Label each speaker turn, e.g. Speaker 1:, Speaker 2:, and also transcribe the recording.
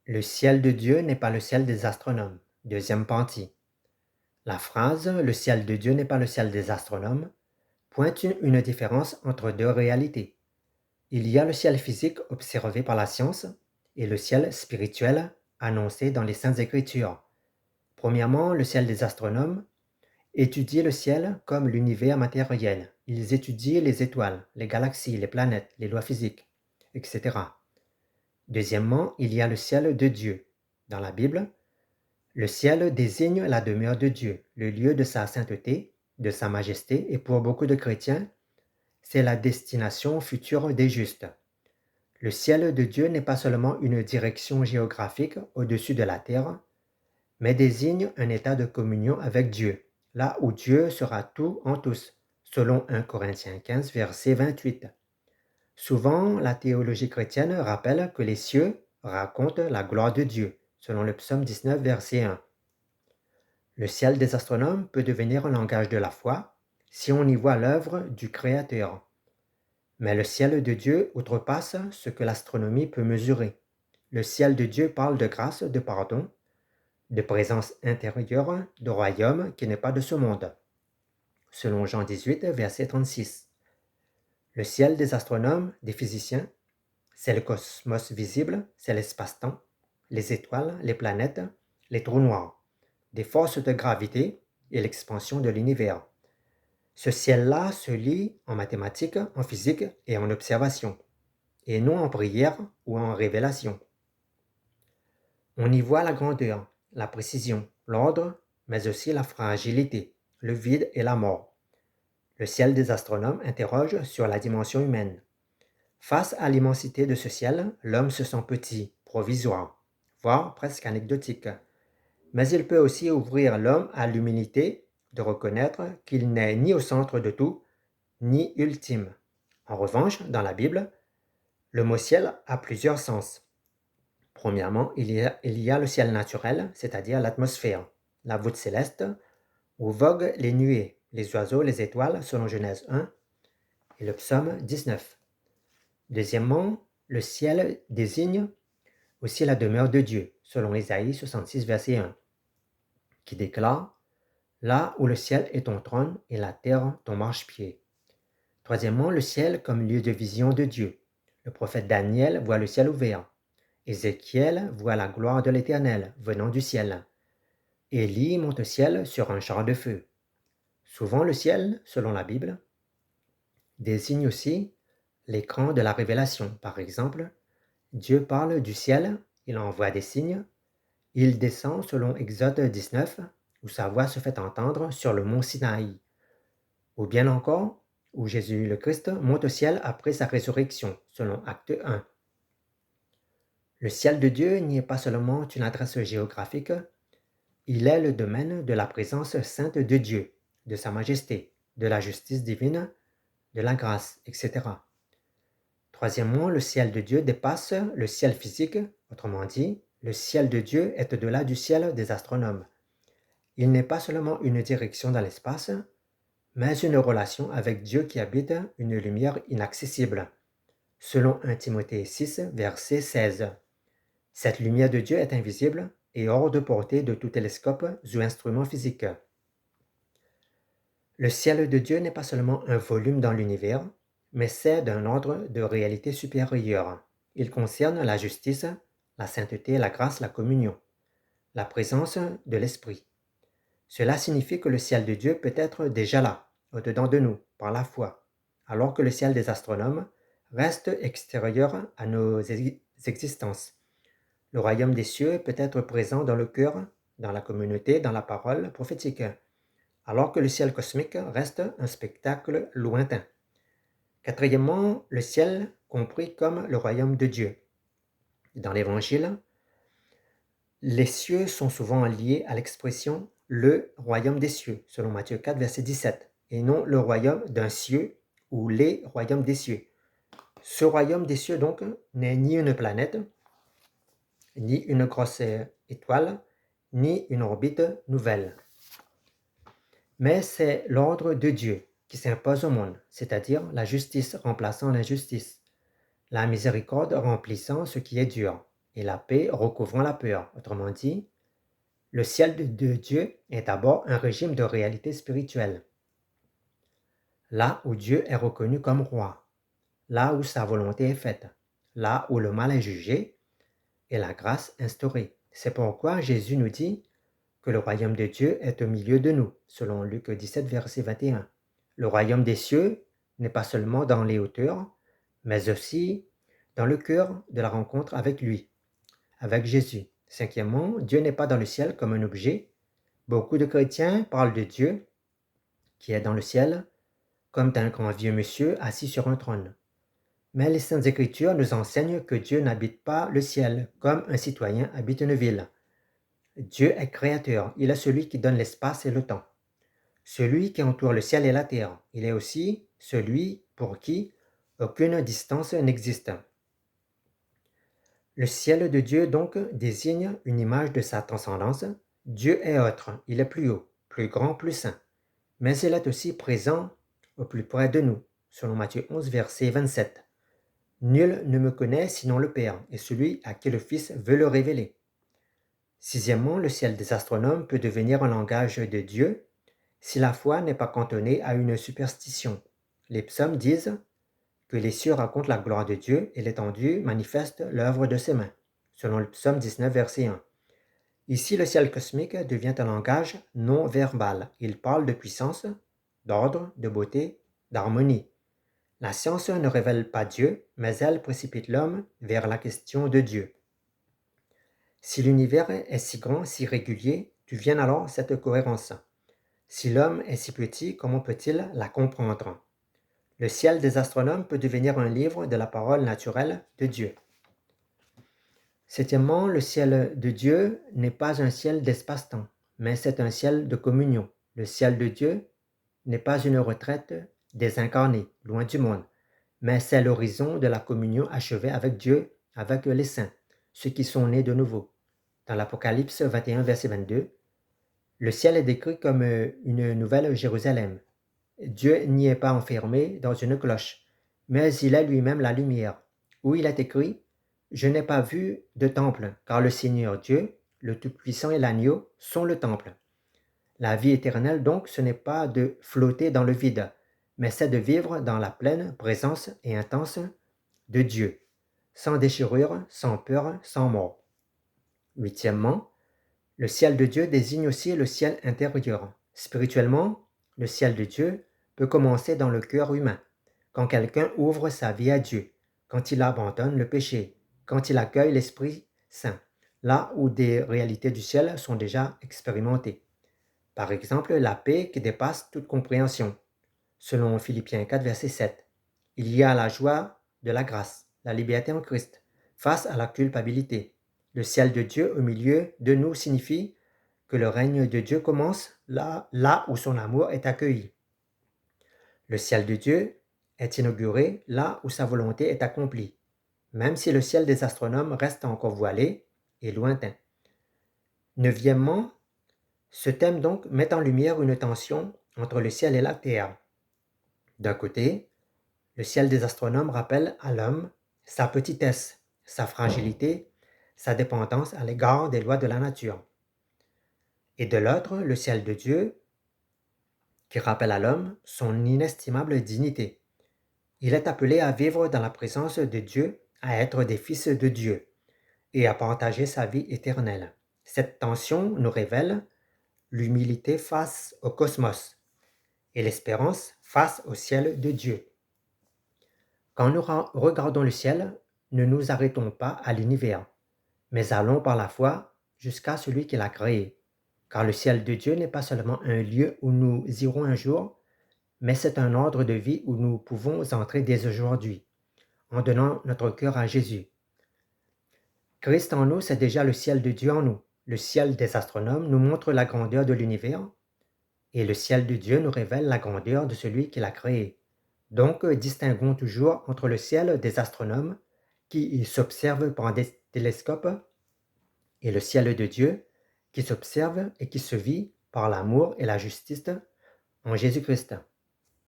Speaker 1: Le ciel de Dieu n'est pas le ciel des astronomes. Deuxième partie. La phrase « Le ciel de Dieu n'est pas le ciel des astronomes » pointe une différence entre deux réalités. Il y a le ciel physique observé par la science et le ciel spirituel annoncé dans les Saintes Écritures. Premièrement, le ciel des astronomes étudie le ciel comme l'univers matériel. Ils étudient les étoiles, les galaxies, les planètes, les lois physiques, etc. Deuxièmement, il y a le ciel de Dieu. Dans la Bible, le ciel désigne la demeure de Dieu, le lieu de sa sainteté, de sa majesté, et pour beaucoup de chrétiens, c'est la destination future des justes. Le ciel de Dieu n'est pas seulement une direction géographique au-dessus de la terre, mais désigne un état de communion avec Dieu, là où Dieu sera tout en tous, selon 1 Corinthiens 15, verset 28. Souvent, la théologie chrétienne rappelle que les cieux racontent la gloire de Dieu, selon le psaume 19, verset 1. Le ciel des astronomes peut devenir un langage de la foi si on y voit l'œuvre du Créateur. Mais le ciel de Dieu outrepasse ce que l'astronomie peut mesurer. Le ciel de Dieu parle de grâce, de pardon, de présence intérieure, de royaume qui n'est pas de ce monde. Selon Jean 18, verset 36. Le ciel des astronomes, des physiciens, c'est le cosmos visible, c'est l'espace-temps, les étoiles, les planètes, les trous noirs, des forces de gravité et l'expansion de l'univers. Ce ciel-là se lit en mathématiques, en physique et en observation, et non en prière ou en révélation. On y voit la grandeur, la précision, l'ordre, mais aussi la fragilité, le vide et la mort. Le ciel des astronomes interroge sur la dimension humaine. Face à l'immensité de ce ciel, l'homme se sent petit, provisoire, voire presque anecdotique. Mais il peut aussi ouvrir l'homme à l'humilité de reconnaître qu'il n'est ni au centre de tout, ni ultime. En revanche, dans la Bible, le mot ciel a plusieurs sens. Premièrement, il y a le ciel naturel, c'est-à-dire l'atmosphère, la voûte céleste, où voguent les nuées, les oiseaux, les étoiles, selon Genèse 1 et le psaume 19. Deuxièmement, le ciel désigne aussi la demeure de Dieu, selon Ésaïe 66, verset 1, qui déclare « Là où le ciel est ton trône et la terre ton marchepied ». Troisièmement, le ciel comme lieu de vision de Dieu. Le prophète Daniel voit le ciel ouvert. Ézéchiel voit la gloire de l'Éternel venant du ciel. Élie monte au ciel sur un char de feu. Souvent le ciel, selon la Bible, désigne aussi l'écran de la révélation. Par exemple, Dieu parle du ciel, il envoie des signes, il descend selon Exode 19, où sa voix se fait entendre sur le mont Sinaï. Ou bien encore, où Jésus le Christ monte au ciel après sa résurrection, selon Acte 1. Le ciel de Dieu n'y est pas seulement une adresse géographique, il est le domaine de la présence sainte de Dieu, de sa majesté, de la justice divine, de la grâce, etc. Troisièmement, le ciel de Dieu dépasse le ciel physique, autrement dit, le ciel de Dieu est au-delà du ciel des astronomes. Il n'est pas seulement une direction dans l'espace, mais une relation avec Dieu qui habite une lumière inaccessible, selon 1 Timothée 6, verset 16. Cette lumière de Dieu est invisible et hors de portée de tout télescope ou instrument physique. Le ciel de Dieu n'est pas seulement un volume dans l'univers, mais c'est d'un ordre de réalité supérieure. Il concerne la justice, la sainteté, la grâce, la communion, la présence de l'Esprit. Cela signifie que le ciel de Dieu peut être déjà là, au-dedans de nous, par la foi, alors que le ciel des astronomes reste extérieur à nos existences. Le royaume des cieux peut être présent dans le cœur, dans la communauté, dans la parole prophétique, alors que le ciel cosmique reste un spectacle lointain. Quatrièmement, le ciel compris comme le royaume de Dieu. Dans l'Évangile, les cieux sont souvent liés à l'expression « le royaume des cieux », selon Matthieu 4, verset 17, et non le royaume d'un cieux ou les royaumes des cieux. Ce royaume des cieux, donc, n'est ni une planète, ni une grosse étoile, ni une orbite nouvelle. Mais c'est l'ordre de Dieu qui s'impose au monde, c'est-à-dire la justice remplaçant l'injustice, la miséricorde remplissant ce qui est dur, et la paix recouvrant la peur. Autrement dit, le ciel de Dieu est d'abord un régime de réalité spirituelle, là où Dieu est reconnu comme roi, là où sa volonté est faite, là où le mal est jugé et la grâce instaurée. C'est pourquoi Jésus nous dit que le royaume de Dieu est au milieu de nous, selon Luc 17, verset 21. Le royaume des cieux n'est pas seulement dans les hauteurs, mais aussi dans le cœur de la rencontre avec lui, avec Jésus. Cinquièmement, Dieu n'est pas dans le ciel comme un objet. Beaucoup de chrétiens parlent de Dieu qui est dans le ciel comme d'un grand vieux monsieur assis sur un trône. Mais les Saintes Écritures nous enseignent que Dieu n'habite pas le ciel comme un citoyen habite une ville. Dieu est créateur, il est celui qui donne l'espace et le temps. Celui qui entoure le ciel et la terre. Il est aussi celui pour qui aucune distance n'existe. Le ciel de Dieu donc désigne une image de sa transcendance. Dieu est autre, il est plus haut, plus grand, plus saint. Mais il est aussi présent au plus près de nous, selon Matthieu 11, verset 27. Nul ne me connaît sinon le Père, et celui à qui le Fils veut le révéler. Sixièmement, le ciel des astronomes peut devenir un langage de Dieu si la foi n'est pas cantonnée à une superstition. Les psaumes disent que les cieux racontent la gloire de Dieu et l'étendue manifeste l'œuvre de ses mains, selon le psaume 19, verset 1. Ici, le ciel cosmique devient un langage non verbal. Il parle de puissance, d'ordre, de beauté, d'harmonie. La science ne révèle pas Dieu, mais elle précipite l'homme vers la question de Dieu. Si l'univers est si grand, si régulier, d'où vient alors cette cohérence? Si l'homme est si petit, comment peut-il la comprendre? Le ciel des astronomes peut devenir un livre de la parole naturelle de Dieu. Septièmement, le ciel de Dieu n'est pas un ciel d'espace-temps, mais c'est un ciel de communion. Le ciel de Dieu n'est pas une retraite désincarnée, loin du monde, mais c'est l'horizon de la communion achevée avec Dieu, avec les saints, ceux qui sont nés de nouveau. Dans l'Apocalypse 21, verset 22, le ciel est décrit comme une nouvelle Jérusalem. Dieu n'y est pas enfermé dans une cloche, mais il est lui-même la lumière, où il est écrit « Je n'ai pas vu de temple, car le Seigneur Dieu, le Tout-Puissant et l'Agneau sont le temple. » La vie éternelle donc, ce n'est pas de flotter dans le vide, mais c'est de vivre dans la pleine présence et intense de Dieu, sans déchirure, sans peur, sans mort. Huitièmement, le ciel de Dieu désigne aussi le ciel intérieur. Spirituellement, le ciel de Dieu peut commencer dans le cœur humain, quand quelqu'un ouvre sa vie à Dieu, quand il abandonne le péché, quand il accueille l'Esprit Saint, là où des réalités du ciel sont déjà expérimentées. Par exemple, la paix qui dépasse toute compréhension, selon Philippiens 4, verset 7. Il y a la joie de la grâce, la liberté en Christ, face à la culpabilité. Le ciel de Dieu au milieu de nous signifie que le règne de Dieu commence là où son amour est accueilli. Le ciel de Dieu est inauguré là où sa volonté est accomplie, même si le ciel des astronomes reste encore voilé et lointain. Neuvièmement, ce thème donc met en lumière une tension entre le ciel et la terre. D'un côté, le ciel des astronomes rappelle à l'homme sa petitesse, sa fragilité, sa dépendance à l'égard des lois de la nature. Et de l'autre, le ciel de Dieu qui rappelle à l'homme son inestimable dignité. Il est appelé à vivre dans la présence de Dieu, à être des fils de Dieu et à partager sa vie éternelle. Cette tension nous révèle l'humilité face au cosmos et l'espérance face au ciel de Dieu. Quand nous regardons le ciel, ne nous arrêtons pas à l'univers, mais allons par la foi jusqu'à celui qui l'a créé. Car le ciel de Dieu n'est pas seulement un lieu où nous irons un jour, mais c'est un ordre de vie où nous pouvons entrer dès aujourd'hui, en donnant notre cœur à Jésus. Christ en nous, c'est déjà le ciel de Dieu en nous. Le ciel des astronomes nous montre la grandeur de l'univers, et le ciel de Dieu nous révèle la grandeur de celui qui l'a créé. Donc, distinguons toujours entre le ciel des astronomes, qui s'observent par des télescopes, et le ciel de Dieu, qui s'observe et qui se vit par l'amour et la justice en Jésus-Christ.